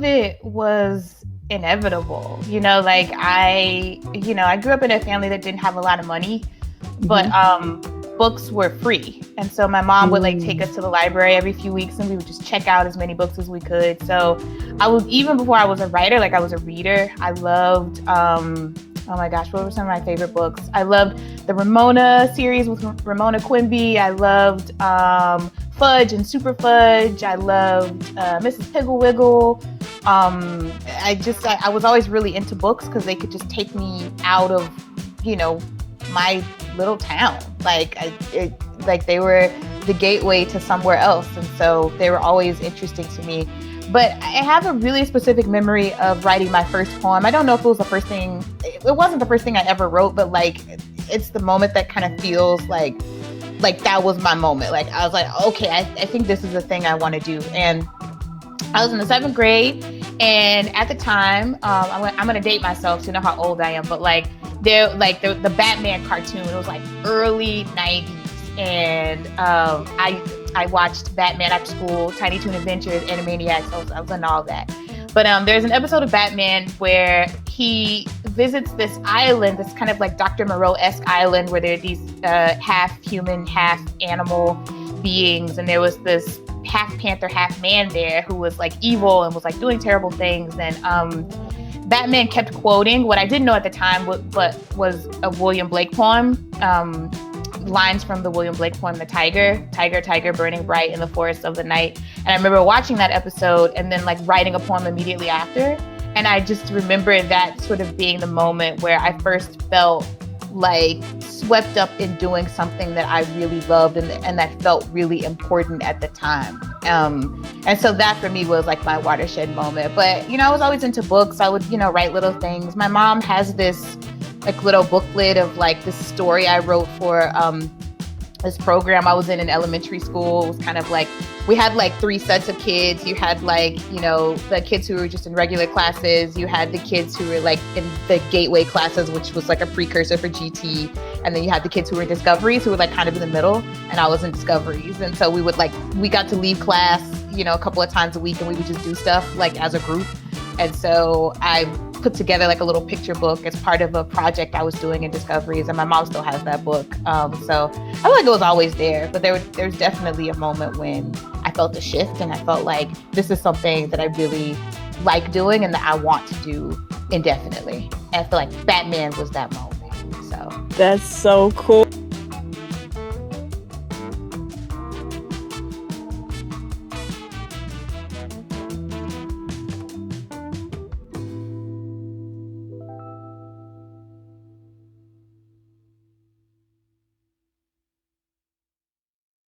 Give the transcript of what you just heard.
it was inevitable. Like I grew up in a family that didn't have a lot of money, but books were free. And so my mom would like take us to the library every few weeks and we would just check out as many books as we could. So even before I was a writer, like I was a reader. I loved, oh my gosh, what were some of my favorite books? I loved the Ramona series with Ramona Quimby. I loved Fudge and Super Fudge. I loved Mrs. Piggle Wiggle. I was always really into books because they could just take me out of, my little town. Like they were the gateway to somewhere else. And so they were always interesting to me. But I have a really specific memory of writing my first poem. I don't know if it was the first thing. It wasn't the first thing I ever wrote, but like, it's the moment that kind of feels like that was my moment. Like I was like, okay, I think this is the thing I want to do. And I was in the 7th grade. And at the time, I'm going to date myself to know how old I am, but the Batman cartoon, it was like early 90s. And I watched Batman after school, Tiny Toon Adventures, Animaniacs. I was on all of that. But there's an episode of Batman where he visits this island, this kind of like Dr. Moreau-esque island where there are these half human, half animal beings. And there was this half panther, half man there who was like evil and was like doing terrible things. And Batman kept quoting what I didn't know at the time, but was a William Blake poem. Lines from the William Blake poem, The Tiger, Tiger, Tiger, burning bright in the forest of the night. And I remember watching that episode and then like writing a poem immediately after. And I just remember that sort of being the moment where I first felt like swept up in doing something that I really loved and that felt really important at the time. And so that for me was like my watershed moment. But, I was always into books. I would, write little things. My mom has this like little booklet of like this story I wrote for this program I was in elementary school. It was kind of like, we had like 3 sets of kids. You had like, the kids who were just in regular classes. You had the kids who were like in the gateway classes, which was like a precursor for GT. And then you had the kids who were in Discoveries, who were like kind of in the middle. And I was in Discoveries. And so we got to leave class, a couple of times a week and we would just do stuff like as a group. And so I put together like a little picture book as part of a project I was doing in Discoveries, and my mom still has that book. So I feel like it was always there, but there's definitely a moment when I felt a shift and I felt like this is something that I really like doing and that I want to do indefinitely. And I feel like Batman was that moment. So that's so cool.